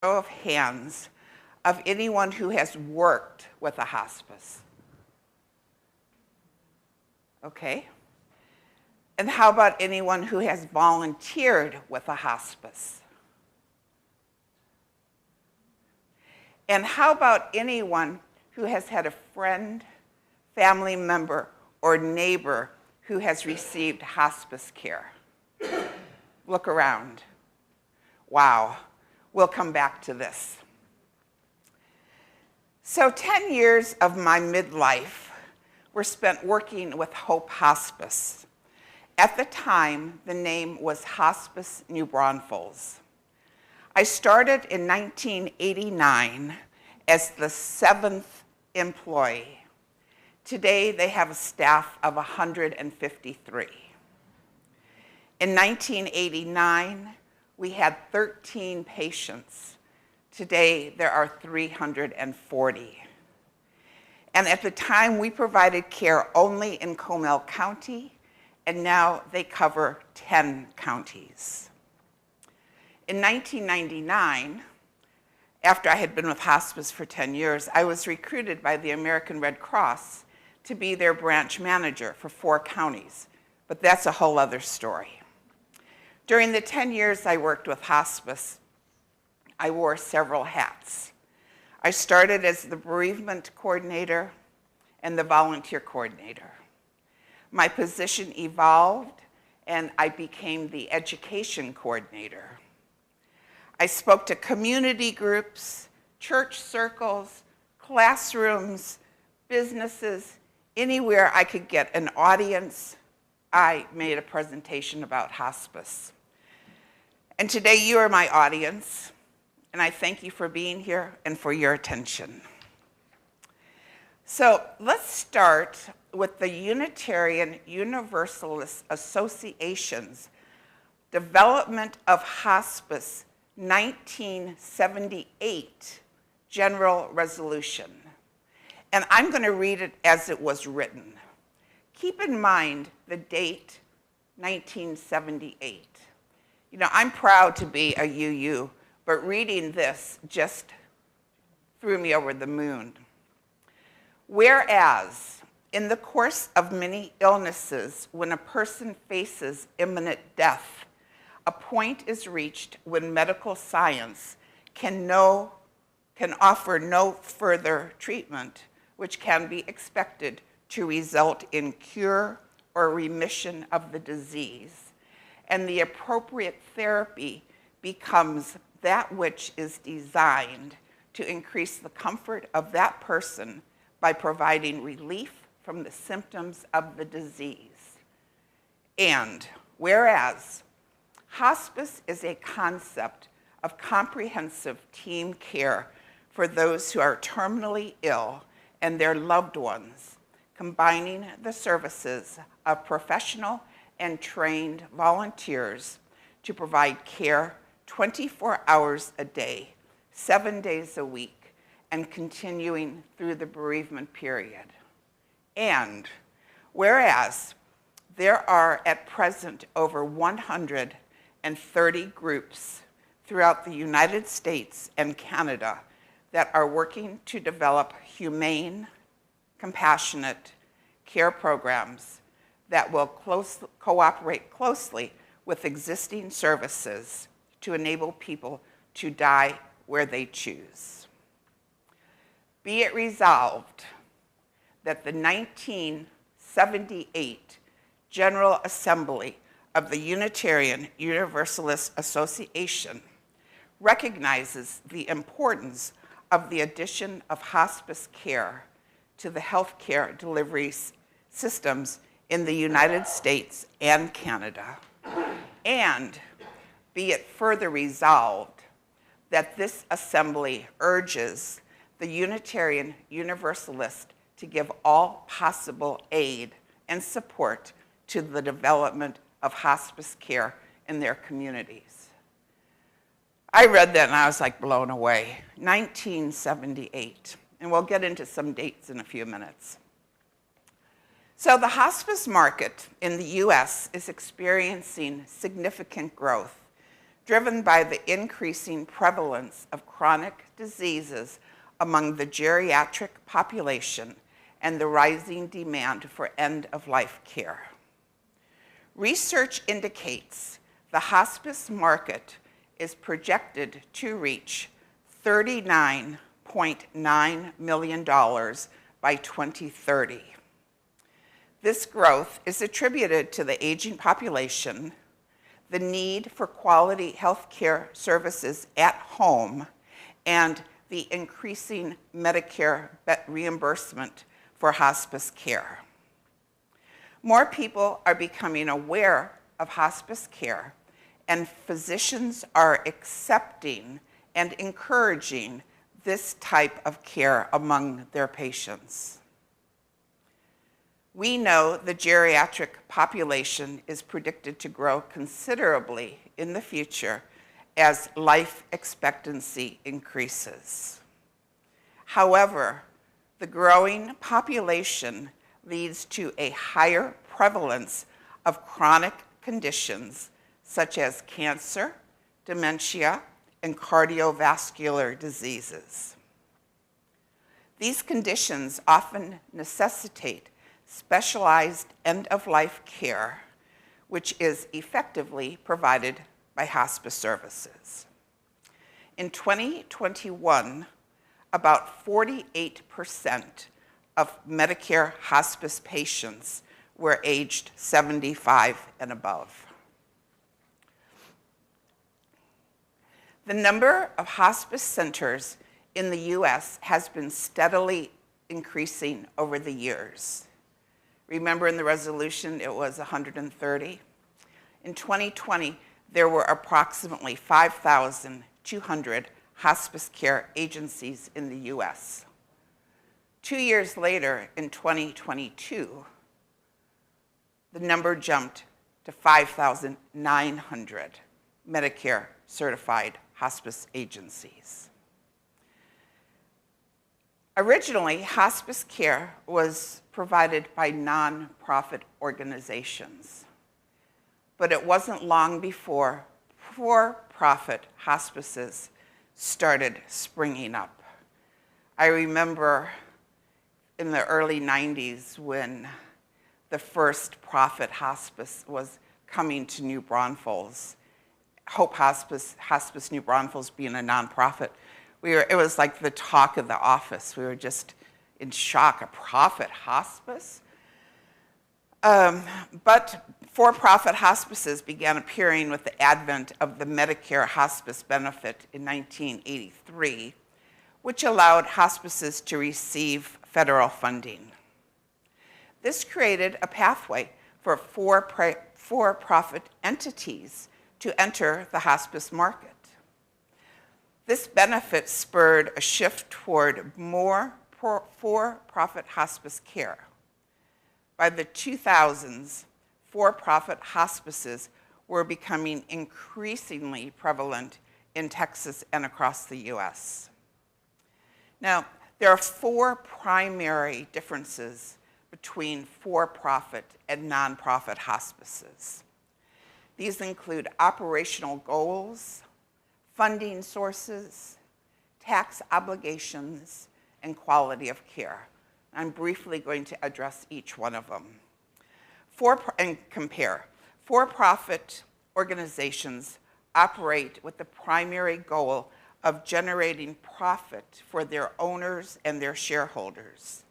Show of hands of anyone who has worked with a hospice. Okay. And how about anyone who has volunteered with a hospice? And how about anyone who has had a friend, family member, or neighbor who has received hospice care? Look around. Wow. We'll come back to this. So 10 years of my midlife were spent working with Hope Hospice. At the time, the name was Hospice New Braunfels. I started in 1989 as the 7th employee. Today, they have a staff of 153. In 1989, we had 13 patients. Today, there are 340. And at the time, we provided care only in Comal County, and now they cover 10 counties. In 1999, after I had been with hospice for 10 years, I was recruited by the American Red Cross to be their branch manager for 4 counties, but that's a whole other story. During the 10 years I worked with hospice, I wore several hats. I started as the bereavement coordinator and the volunteer coordinator. My position evolved, and I became the education coordinator. I spoke to community groups, church circles, classrooms, businesses, anywhere I could get an audience. I made a presentation about hospice. And today you are my audience, and I thank you for being here and for your attention. So let's start with the Unitarian Universalist Association's Development of Hospice 1978 General Resolution. And I'm going to read it as it was written. Keep in mind the date, 1978. You know, I'm proud to be a UU, but reading this just threw me over the moon. Whereas, in the course of many illnesses, when a person faces imminent death, a point is reached when medical science can offer no further treatment, which can be expected to result in cure or remission of the disease. And the appropriate therapy becomes that which is designed to increase the comfort of that person by providing relief from the symptoms of the disease. And whereas hospice is a concept of comprehensive team care for those who are terminally ill and their loved ones, combining the services of professional and trained volunteers to provide care 24 hours a day, 7 days a week, and continuing through the bereavement period. And whereas there are at present over 130 groups throughout the United States and Canada that are working to develop humane, compassionate care programs that will cooperate closely with existing services to enable people to die where they choose. Be it resolved that the 1978 General Assembly of the Unitarian Universalist Association recognizes the importance of the addition of hospice care to the healthcare delivery systems in the United States and Canada. And be it further resolved that this assembly urges the Unitarian Universalist to give all possible aid and support to the development of hospice care in their communities. I read that and I was like blown away. 1978. And we'll get into some dates in a few minutes. So the hospice market in the US is experiencing significant growth, driven by the increasing prevalence of chronic diseases among the geriatric population and the rising demand for end-of-life care. Research indicates the hospice market is projected to reach $39.9 million by 2030. This growth is attributed to the aging population, the need for quality health care services at home, and the increasing Medicare reimbursement for hospice care. More people are becoming aware of hospice care, and physicians are accepting and encouraging this type of care among their patients. We know the geriatric population is predicted to grow considerably in the future as life expectancy increases. However, the growing population leads to a higher prevalence of chronic conditions such as cancer, dementia, and cardiovascular diseases. These conditions often necessitate specialized end-of-life care, which is effectively provided by hospice services. In 2021, about 48% of Medicare hospice patients were aged 75 and above. The number of hospice centers in the US has been steadily increasing over the years. Remember in the resolution it was 130? In 2020, there were approximately 5,200 hospice care agencies in the US. 2 years later, in 2022, the number jumped to 5,900 Medicare certified hospice agencies. Originally, hospice care was provided by nonprofit organizations, but it wasn't long before for-profit hospices started springing up. I remember in the early 90s when the first profit hospice was coming to New Braunfels. Hope Hospice, Hospice New Braunfels being a nonprofit. It was like the talk of the office. We were just in shock, a profit hospice? But for-profit hospices began appearing with the advent of the Medicare hospice benefit in 1983, which allowed hospices to receive federal funding. This created a pathway for for-profit entities to enter the hospice market. This benefit spurred a shift toward more for-profit hospice care. By the 2000s, for-profit hospices were becoming increasingly prevalent in Texas and across the US. Now, there are 4 primary differences between for-profit and nonprofit hospices. These include operational goals, funding sources, tax obligations, and quality of care. I'm briefly going to address each one of them. And compare. For-profit organizations operate with the primary goal of generating profit for their owners and their shareholders.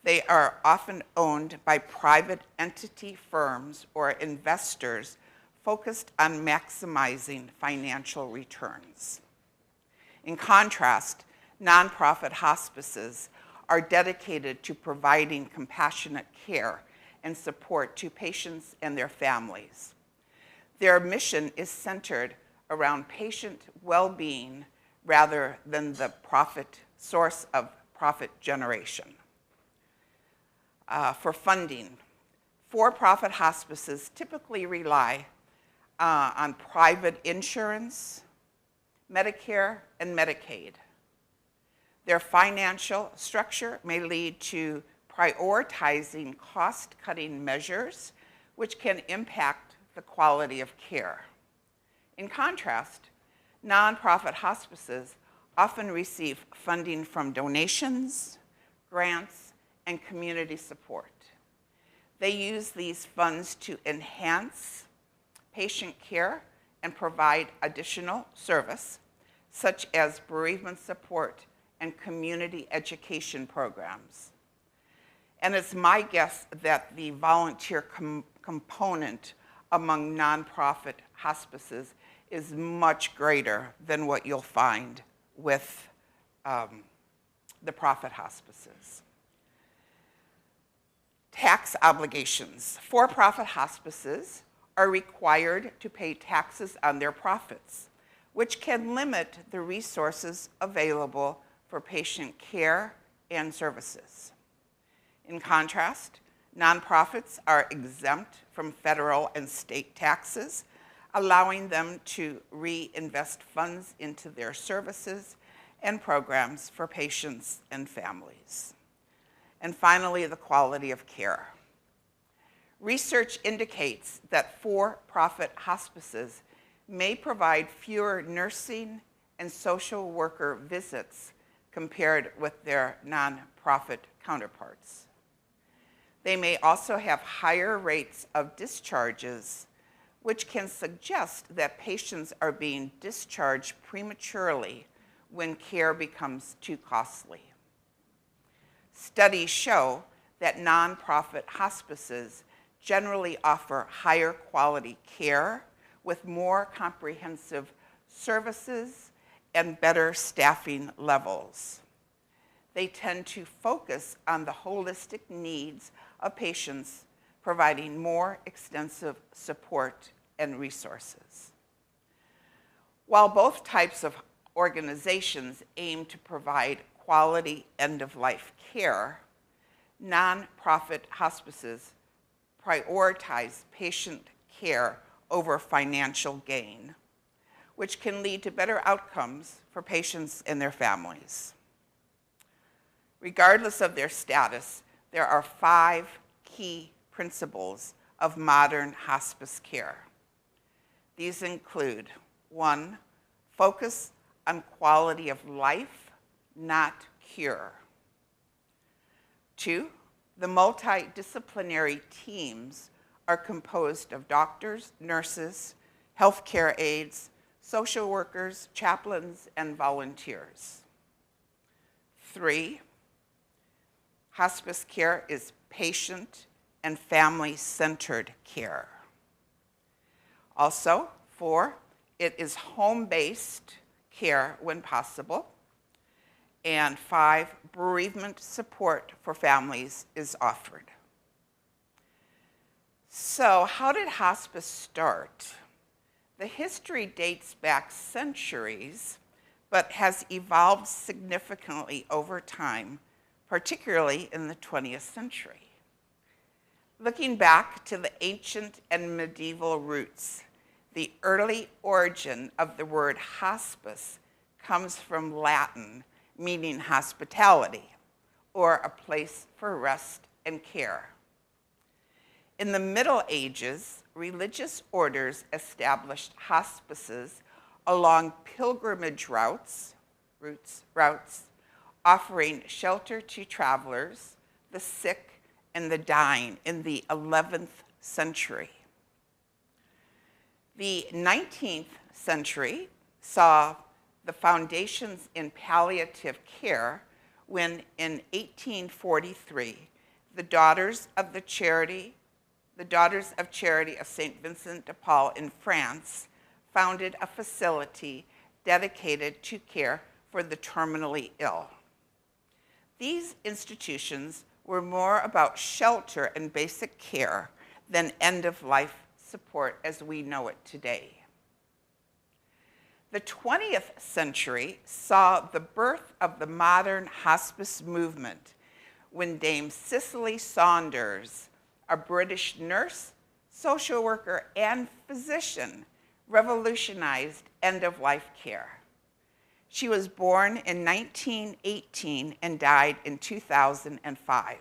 They are often owned by private entity firms or investors focused on maximizing financial returns. In contrast, nonprofit hospices are dedicated to providing compassionate care and support to patients and their families. Their mission is centered around patient well-being rather than the source of profit generation. For funding, for-profit hospices typically rely on private insurance, Medicare, and Medicaid. Their financial structure may lead to prioritizing cost-cutting measures, which can impact the quality of care. In contrast, nonprofit hospices often receive funding from donations, grants, and community support. They use these funds to enhance patient care and provide additional service, such as bereavement support and community education programs. And it's my guess that the volunteer component among nonprofit hospices is much greater than what you'll find with the profit hospices. Tax obligations. For-profit hospices are required to pay taxes on their profits, which can limit the resources available for patient care and services. In contrast, nonprofits are exempt from federal and state taxes, allowing them to reinvest funds into their services and programs for patients and families. And finally, the quality of care. Research indicates that for-profit hospices may provide fewer nursing and social worker visits compared with their nonprofit counterparts. They may also have higher rates of discharges, which can suggest that patients are being discharged prematurely when care becomes too costly. Studies show that nonprofit hospices generally offer higher quality care with more comprehensive services and better staffing levels. They tend to focus on the holistic needs of patients, providing more extensive support and resources. While both types of organizations aim to provide quality end-of-life care, nonprofit hospices prioritize patient care over financial gain, which can lead to better outcomes for patients and their families. Regardless of their status, there are 5 key principles of modern hospice care. These include: 1, focus on quality of life, not cure. 2, the multidisciplinary teams are composed of doctors, nurses, healthcare aides, social workers, chaplains, and volunteers. 3, hospice care is patient and family-centered care. Also, 4, it is home-based care when possible. And 5, bereavement support for families is offered. So, how did hospice start? The history dates back centuries, but has evolved significantly over time, particularly in the 20th century. Looking back to the ancient and medieval roots, the early origin of the word hospice comes from Latin, meaning hospitality, or a place for rest and care. In the Middle Ages, religious orders established hospices along pilgrimage routes, offering shelter to travelers, the sick, and the dying in the 11th century. The 19th century saw the foundations in palliative care when, in 1843, the Daughters of Charity of St. Vincent de Paul in France founded a facility dedicated to care for the terminally ill. These institutions were more about shelter and basic care than end-of-life support as we know it today. The 20th century saw the birth of the modern hospice movement when Dame Cicely Saunders, a British nurse, social worker, and physician, revolutionized end-of-life care. She was born in 1918 and died in 2005.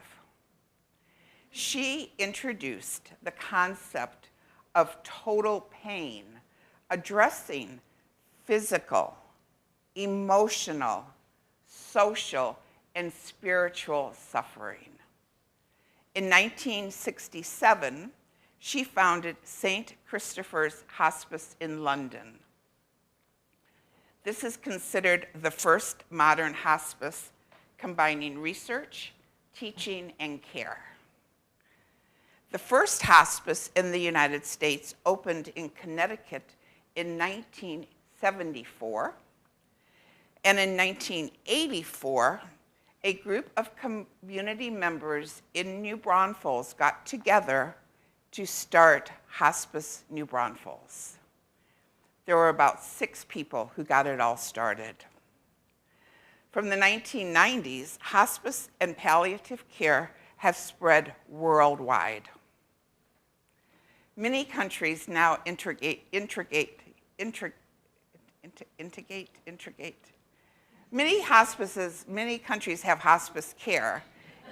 She introduced the concept of total pain, addressing physical, emotional, social, and spiritual suffering. In 1967, she founded St. Christopher's Hospice in London. This is considered the first modern hospice combining research, teaching, and care. The first hospice in the United States opened in Connecticut in 1974, and in 1984, a group of community members in New Braunfels got together to start Hospice New Braunfels. There were about 6 people who got it all started. From the 1990s, hospice and palliative care have spread worldwide. Many countries now Many countries have hospice care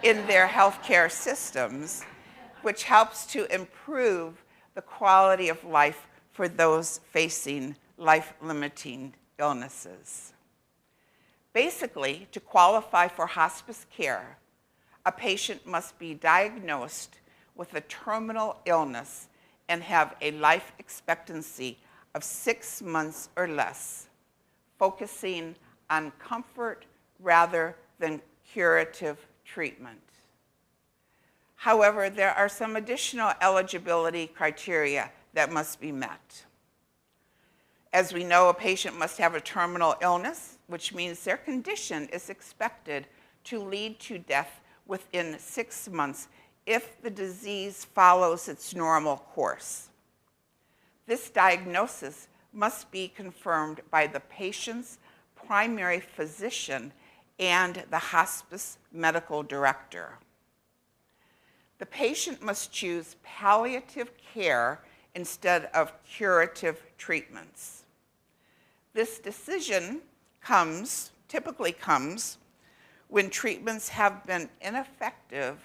in their healthcare systems, which helps to improve the quality of life for those facing life-limiting illnesses. Basically, to qualify for hospice care, a patient must be diagnosed with a terminal illness and have a life expectancy of 6 months or less, focusing on comfort rather than curative treatment. However, there are some additional eligibility criteria that must be met. As we know, a patient must have a terminal illness, which means their condition is expected to lead to death within 6 months if the disease follows its normal course. This diagnosis must be confirmed by the patient's primary physician and the hospice medical director. The patient must choose palliative care instead of curative treatments. This decision typically comes when treatments have been ineffective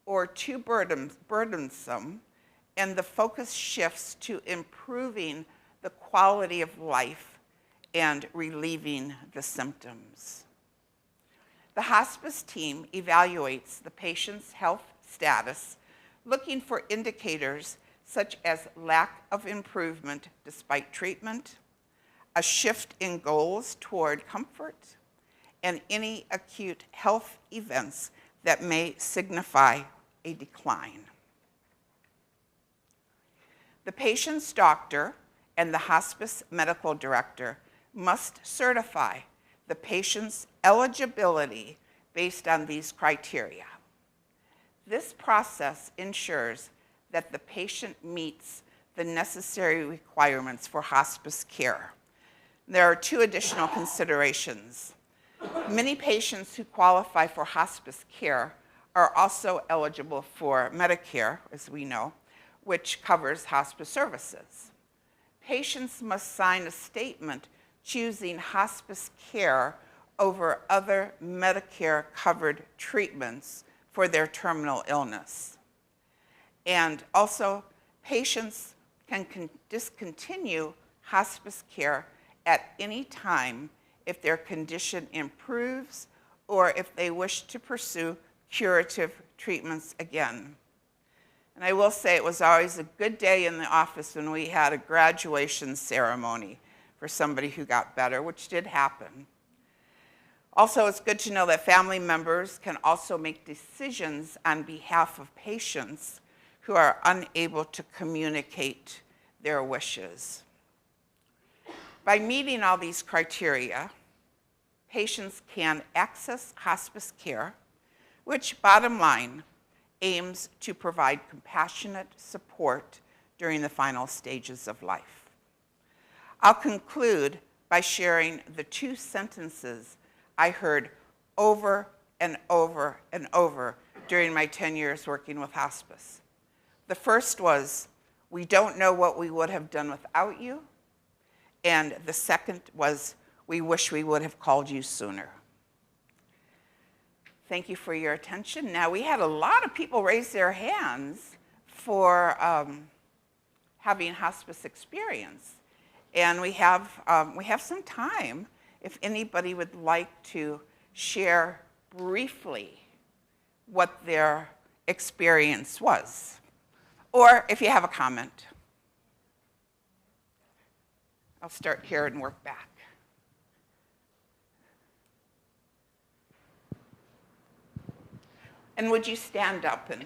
or too burdensome, and the focus shifts to improving the quality of life and relieving the symptoms. The hospice team evaluates the patient's health status, looking for indicators such as lack of improvement despite treatment, a shift in goals toward comfort, and any acute health events that may signify a decline. The patient's doctor and the hospice medical director must certify the patient's eligibility based on these criteria. This process ensures that the patient meets the necessary requirements for hospice care. There are 2 additional considerations. Many patients who qualify for hospice care are also eligible for Medicare, as we know, which covers hospice services. Patients must sign a statement choosing hospice care over other Medicare-covered treatments for their terminal illness. And also, patients can discontinue hospice care at any time if their condition improves or if they wish to pursue curative treatments again. And I will say it was always a good day in the office when we had a graduation ceremony for somebody who got better, which did happen. Also, it's good to know that family members can also make decisions on behalf of patients who are unable to communicate their wishes. By meeting all these criteria, patients can access hospice care, which, bottom line, aims to provide compassionate support during the final stages of life. I'll conclude by sharing the 2 sentences I heard over and over and over during my 10 years working with hospice. The first was, "We don't know what we would have done without you." And the second was, "We wish we would have called you sooner." Thank you for your attention. Now, we had a lot of people raise their hands for having hospice experience. And we have some time if anybody would like to share briefly what their experience was, or if you have a comment. I'll start here and work back. And would you stand up and